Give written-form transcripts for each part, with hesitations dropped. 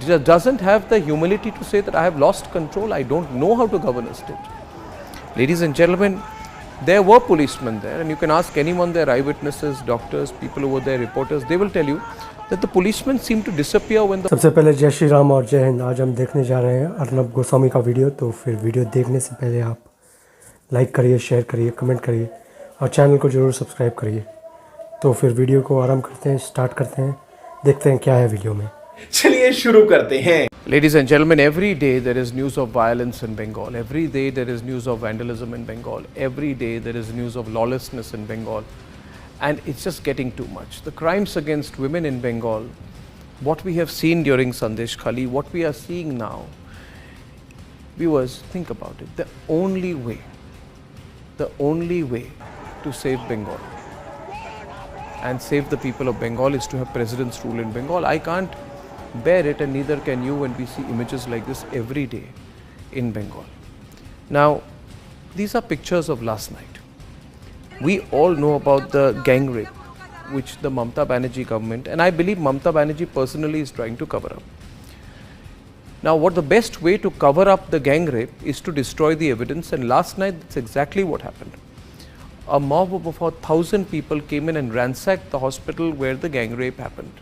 doesn't have the humility to say that I have lost control, I don't know how to govern a state. Ladies and gentlemen, there were policemen there, and you can ask anyone there, eyewitnesses, doctors, people who were there, reporters, they will tell you that the policemen seem to disappear when the... सबसे पहले जय श्री राम और जय हिंद। आज हम देखने जा रहे हैं अर्नब गोस्वामी का वीडियो। तो फिर वीडियो देखने से पहले आप लाइक करिए, शेयर करिए, कमेंट करिए और चैनल को ज़रूर सब्सक्राइब करिए। तो फिर वीडियो को आरंभ करते हैं, स्टार्ट करते हैं, देखते हैं क्या है वीडियो में। चलिए शुरू करते हैं। Ladies and gentlemen, every day there is news of violence in Bengal. Every day there is news of vandalism in Bengal. Every day there is news of lawlessness in Bengal. And it's just getting too much. The crimes against women in Bengal, what we have seen during Sandesh Khali, what we are seeing now, viewers, think about it. The only way to save Bengal and save the people of Bengal is to have president's rule in Bengal. I can't bear it, and neither can you, when we see images like this every day in Bengal. Now, these are pictures of last night. We all know about the gang rape which the Mamata Banerjee government, and I believe Mamata Banerjee personally, is trying to cover up. Now, what the best way to cover up the gang rape is to destroy the evidence, and last night that's exactly what happened. A mob of about 1,000 people came in and ransacked the hospital where the gang rape happened.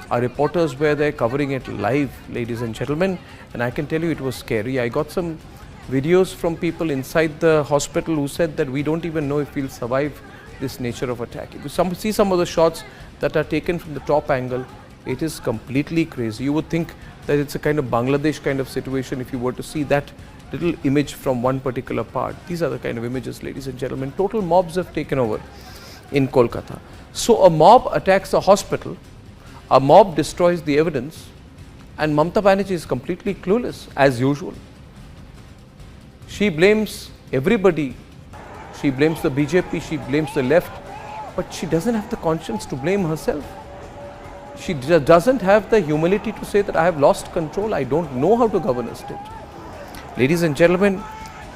Our reporters were there covering it live, ladies and gentlemen, and I can tell you it was scary. I got some videos from people inside the hospital who said that we don't even know if we'll survive this nature of attack. If you see some of the shots that are taken from the top angle, it is completely crazy. You would think that it's a kind of Bangladesh kind of situation if you were to see that little image from one particular part. These are the kind of images, ladies and gentlemen. Total mobs have taken over in Kolkata. So a mob attacks a hospital, a mob destroys the evidence, and Mamata Banerjee is completely clueless as usual. She blames everybody. She blames the BJP, she blames the left, but she doesn't have the conscience to blame herself. She doesn't have the humility to say that I have lost control, I don't know how to govern a state. Ladies and gentlemen,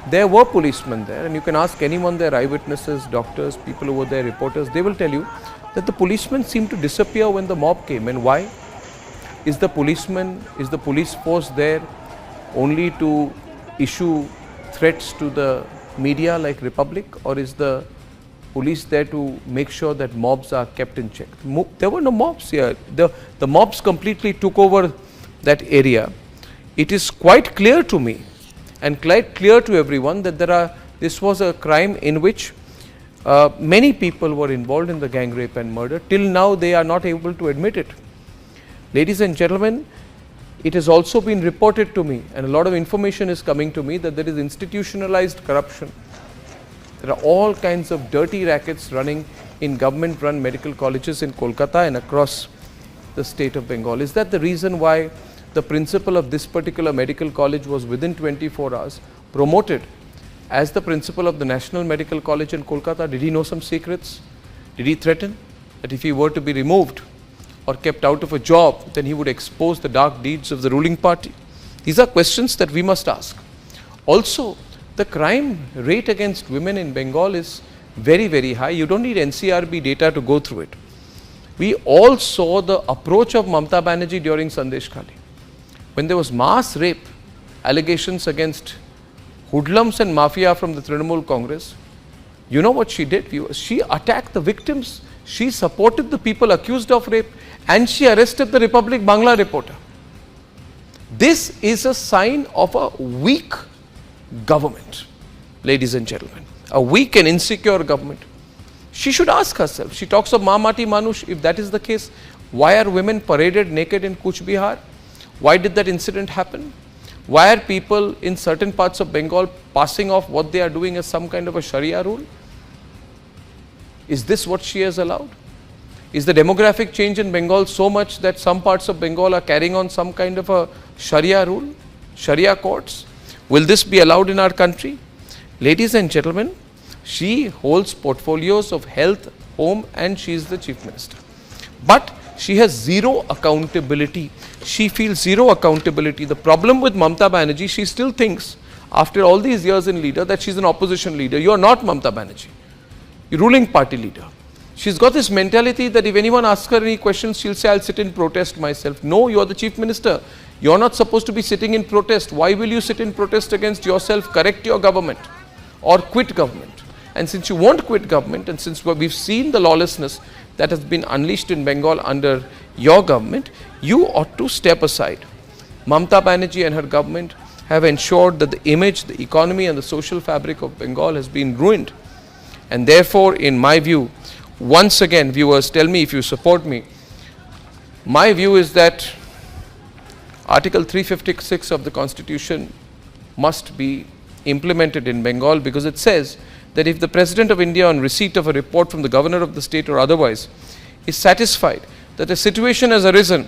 there were policemen there, and you can ask anyone there, eyewitnesses, doctors, people who were there, reporters, they will tell you that the policemen seemed to disappear when the mob came. And why? Is the police force there only to issue threats to the media like Republic, or is the police there to make sure that mobs are kept in check? There were no mobs here. The mobs completely took over that area. It is quite clear to me and quite clear to everyone that this was a crime in which many people were involved in the gang rape and murder. Till now they are not able to admit it. Ladies and gentlemen, it has also been reported to me, and a lot of information is coming to me, that there is institutionalized corruption. There are all kinds of dirty rackets running in government-run medical colleges in Kolkata and across the state of Bengal. Is that the reason why the principal of this particular medical college was within 24 hours promoted as the principal of the National Medical College in Kolkata? Did he know some secrets? Did he threaten that if he were to be removed or kept out of a job, then he would expose the dark deeds of the ruling party? These are questions that we must ask. Also, the crime rate against women in Bengal is very, very high. You don't need NCRB data to go through it. We all saw the approach of Mamata Banerjee during Sandesh Khali. When there was mass rape allegations against hoodlums and mafia from the Trinamool Congress, you know what she did? She attacked the victims, she supported the people accused of rape, and she arrested the Republic Bangla reporter. This is a sign of a weak government, ladies and gentlemen, a weak and insecure government. She should ask herself. She talks of Mati Manush. If that is the case, why are women paraded naked in Kuch Bihar? Why did that incident happen? Why are people in certain parts of Bengal passing off what they are doing as some kind of a Sharia rule? Is this what she has allowed? Is the demographic change in Bengal so much that some parts of Bengal are carrying on some kind of a Sharia rule, Sharia courts? Will this be allowed in our country? Ladies and gentlemen, she holds portfolios of health, home, and she is the chief minister. But she has zero accountability. She feels zero accountability. The problem with Mamata Banerjee, she still thinks, after all these years in leader, that she's an opposition leader. You are not Mamata Banerjee. You're ruling party leader. She's got this mentality that if anyone asks her any questions, she'll say, I'll sit in protest myself. No, you're the chief minister. You're not supposed to be sitting in protest. Why will you sit in protest against yourself? Correct your government or quit government. And since you won't quit government, and since we've seen the lawlessness that has been unleashed in Bengal under your government, you ought to step aside. Mamata Banerjee and her government have ensured that the image, the economy and the social fabric of Bengal has been ruined. And therefore, in my view, once again, viewers, tell me if you support me. My view is that Article 356 of the Constitution must be implemented in Bengal, because it says that if the President of India, on receipt of a report from the Governor of the state or otherwise, is satisfied that a situation has arisen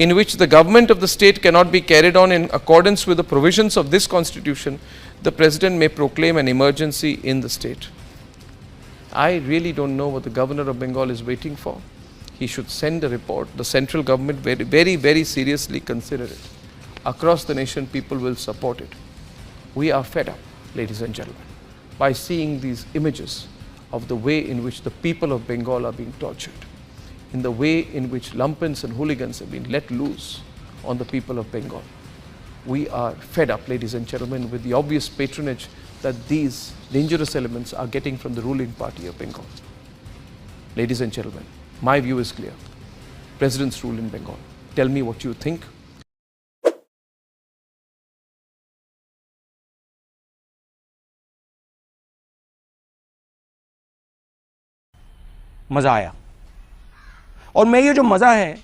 in which the government of the state cannot be carried on in accordance with the provisions of this Constitution, the President may proclaim an emergency in the state. I really don't know what the Governor of Bengal is waiting for. He should send a report. The central government very seriously consider it. Across the nation, people will support it. We are fed up, ladies and gentlemen, by seeing these images of the way in which the people of Bengal are being tortured, in the way in which lumpens and hooligans have been let loose on the people of Bengal. We are fed up, ladies and gentlemen, with the obvious patronage that these dangerous elements are getting from the ruling party of Bengal. Ladies and gentlemen, my view is clear. President's rule in Bengal. Tell me what you think. मज़ा आया, और मैं ये जो मज़ा है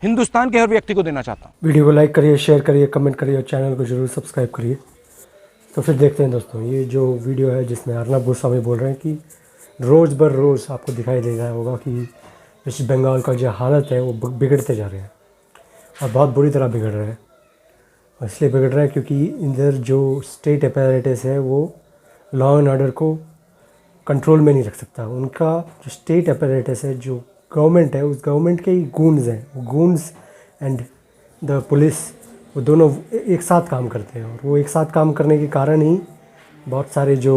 हिंदुस्तान के हर व्यक्ति को देना चाहता हूँ। वीडियो को लाइक करिए, शेयर करिए, कमेंट करिए और चैनल को ज़रूर सब्सक्राइब करिए। तो फिर देखते हैं दोस्तों, ये जो वीडियो है जिसमें अर्नब गोस्वामी बोल रहे हैं कि रोज़ बर रोज़ आपको दिखाई दे रहा होगा कि वेस्ट बंगाल का जो हालत है वो बिगड़ते जा रहे हैं और बहुत बुरी तरह बिगड़ रहा है। और इसलिए बिगड़ रहा है क्योंकि इधर जो स्टेट अपैरेटस है वो लॉ एंड ऑर्डर को कंट्रोल में नहीं रख सकता। उनका जो स्टेट अपैरेटस है, जो गवर्नमेंट है, उस गवर्नमेंट के ही गूंड्स हैं, वो गूंड्स एंड द पुलिस, वो दोनों एक साथ काम करते हैं। और वो एक साथ काम करने के कारण ही बहुत सारे जो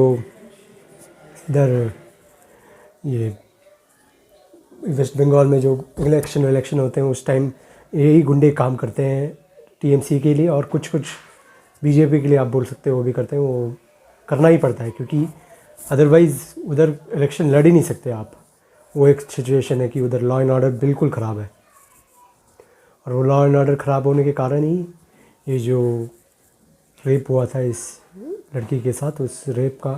इधर ये वेस्ट बंगाल में जो इलेक्शन होते हैं उस टाइम यही गुंडे काम करते हैं टीएमसी के लिए, और कुछ बीजेपी के लिए आप बोल सकते हो वो भी करते हैं। वो करना ही पड़ता है क्योंकि अदरवाइज़ उधर इलेक्शन लड़ ही नहीं सकते आप। वो एक सिचुएशन है कि उधर लॉ एंड ऑर्डर बिल्कुल ख़राब है, और वो लॉ एंड ऑर्डर ख़राब होने के कारण ही ये जो रेप हुआ था इस लड़की के साथ, उस रेप का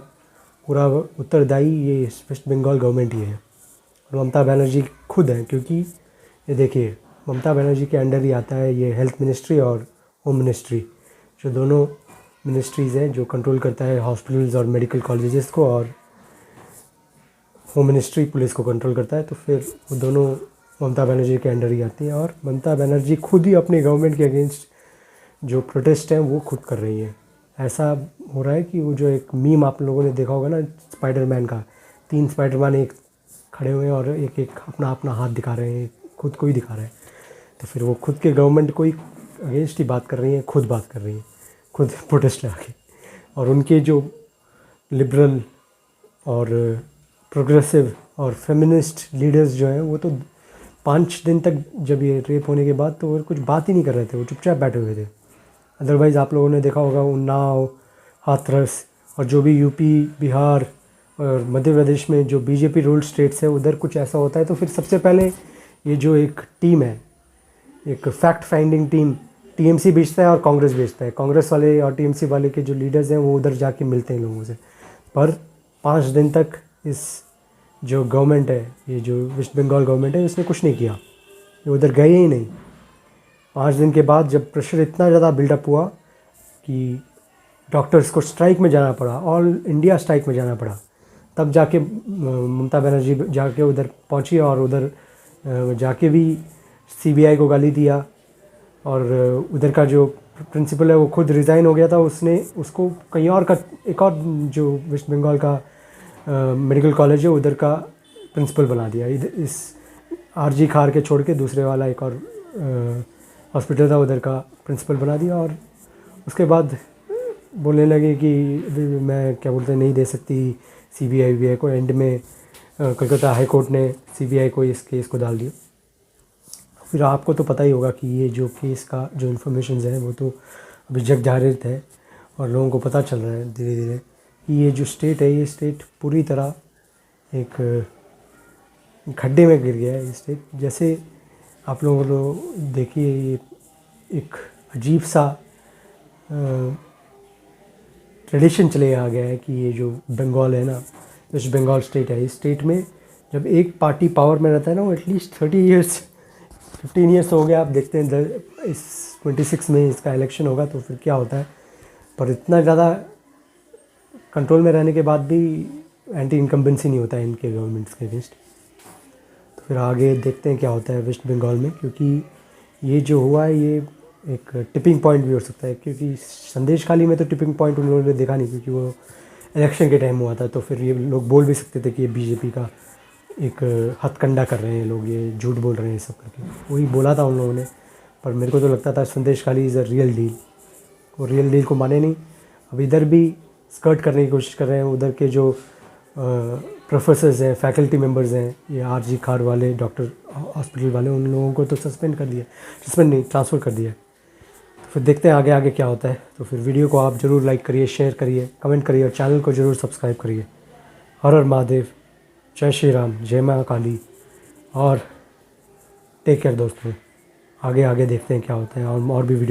पूरा उत्तरदायी ये वेस्ट बंगाल गवर्नमेंट ही है और ममता बनर्जी खुद हैं। क्योंकि ये देखिए, ममता बनर्जी के अंडर ही आता है ये हेल्थ मिनिस्ट्री और होम मिनिस्ट्री, जो दोनों मिनिस्ट्रीज़ हैं, जो कंट्रोल करता है हॉस्पिटल्स और मेडिकल कॉलेजेस को, और होम मिनिस्ट्री पुलिस को कंट्रोल करता है। तो फिर वो दोनों ममता बनर्जी के अंडर ही आती हैं, और ममता बनर्जी खुद ही अपने गवर्नमेंट के अगेंस्ट जो प्रोटेस्ट हैं वो खुद कर रही हैं। ऐसा हो रहा है कि वो जो एक मीम आप लोगों ने देखा होगा ना स्पाइडरमैन का, 3 स्पाइडरमैन एक खड़े हुए हैं और एक अपना हाथ दिखा रहे हैं, खुद को ही दिखा रहे हैं। तो फिर वो खुद के गवर्नमेंट को ही अगेंस्ट ही बात कर रही हैं, खुद बात कर रही हैं, खुद प्रोटेस्ट लगा के। और उनके जो लिबरल और प्रोग्रेसिव और फेमिनिस्ट लीडर्स जो हैं वो तो 5 दिन तक, जब ये रेप होने के बाद, तो वो कुछ बात ही नहीं कर रहे थे, वो चुपचाप बैठे हुए थे। अदरवाइज़ आप लोगों ने देखा होगा उन्नाव, हाथरस और जो भी यूपी, बिहार और मध्य प्रदेश में जो बीजेपी रूल्ड स्टेट्स है, उधर कुछ ऐसा होता है तो फिर सबसे पहले ये जो एक टीम है, एक फैक्ट फाइंडिंग टीम, टीएमसी भेजता है और कांग्रेस भेजता है। कांग्रेस वाले और टीएमसी वाले के जो लीडर्स हैं वो उधर जाके मिलते हैं लोगों से। पर 5 दिन तक इस जो गवर्नमेंट है, ये जो वेस्ट बंगाल गवर्नमेंट है, इसने कुछ नहीं किया, ये उधर गए ही नहीं। 5 दिन के बाद जब प्रेशर इतना ज़्यादा बिल्डअप हुआ कि डॉक्टर्स को स्ट्राइक में जाना पड़ा, ऑल इंडिया स्ट्राइक में जाना पड़ा, तब जाके ममता बनर्जी जाके उधर पहुंची और उधर जाके भी सीबीआई को गाली दिया। और उधर का जो प्रिंसिपल है वो खुद रिज़ाइन हो गया था, उसने उसको कहीं और का, एक और जो वेस्ट बंगाल का मेडिकल कॉलेज है उधर का प्रिंसिपल बना दिया। इस आरजी खार के छोड़ के दूसरे वाला एक और हॉस्पिटल था उधर का प्रिंसिपल बना दिया। और उसके बाद बोलने लगे कि मैं क्या बोलते हैं, नहीं दे सकती सीबीआई को। एंड में कलकत्ता हाई कोर्ट ने CBI को इस केस को डाल दिया। फिर आपको तो पता ही होगा कि ये जो केस का जो इन्फॉर्मेशन है वो तो अभी जग जाहिर है और लोगों को पता चल रहा है धीरे धीरे कि ये जो स्टेट है, ये स्टेट पूरी तरह एक खड्डे में गिर गया है। ये स्टेट जैसे आप लोगों को देखिए, ये एक अजीब सा ट्रेडिशन चले आ गया है कि ये जो बंगाल है ना, वेस्ट बंगाल स्टेट है, इस स्टेट में जब एक पार्टी पावर में रहता है ना, वो एटलीस्ट 30 ईयर्स 15 ईयर्स हो गया। आप देखते हैं इस 26 में इसका इलेक्शन होगा तो फिर क्या होता है। पर इतना ज़्यादा कंट्रोल में रहने के बाद भी एंटी इनकम्बेंसी नहीं होता है इनके गवर्नमेंट्स के अगेंस्ट। तो फिर आगे देखते हैं क्या होता है वेस्ट बंगाल में, क्योंकि ये जो हुआ है ये एक टिपिंग पॉइंट भी हो सकता है। क्योंकि संदेश खाली में तो टिपिंग पॉइंट उन लोगों ने देखा नहीं, क्योंकि वो इलेक्शन के टाइम हुआ था। तो फिर ये लोग बोल भी सकते थे कि ये BJP का एक हथकंडा कर रहे हैं लोग, ये झूठ बोल रहे हैं सब करके। वही बोला था उन लोगों ने, पर मेरे को तो लगता था संदेश खाली इज़ अ रियल डील। वो रियल डील को माने नहीं। अब इधर भी स्कर्ट करने की कोशिश कर रहे हैं। उधर के जो प्रोफेसर्स हैं, फैकल्टी मेंबर्स हैं, ये RG खार वाले डॉक्टर हॉस्पिटल वाले, उन लोगों को तो सस्पेंड कर दिया, सस्पेंड नहीं ट्रांसफ़र कर दिया। तो फिर देखते हैं आगे आगे क्या होता है। तो फिर वीडियो को आप ज़रूर लाइक करिए, शेयर करिए, कमेंट करिए और चैनल को ज़रूर सब्सक्राइब करिए। हर हर महादेव, जय श्री राम, जय माँ काली और टेक केयर दोस्तों। आगे आगे देखते हैं क्या होता है और भी वीडियो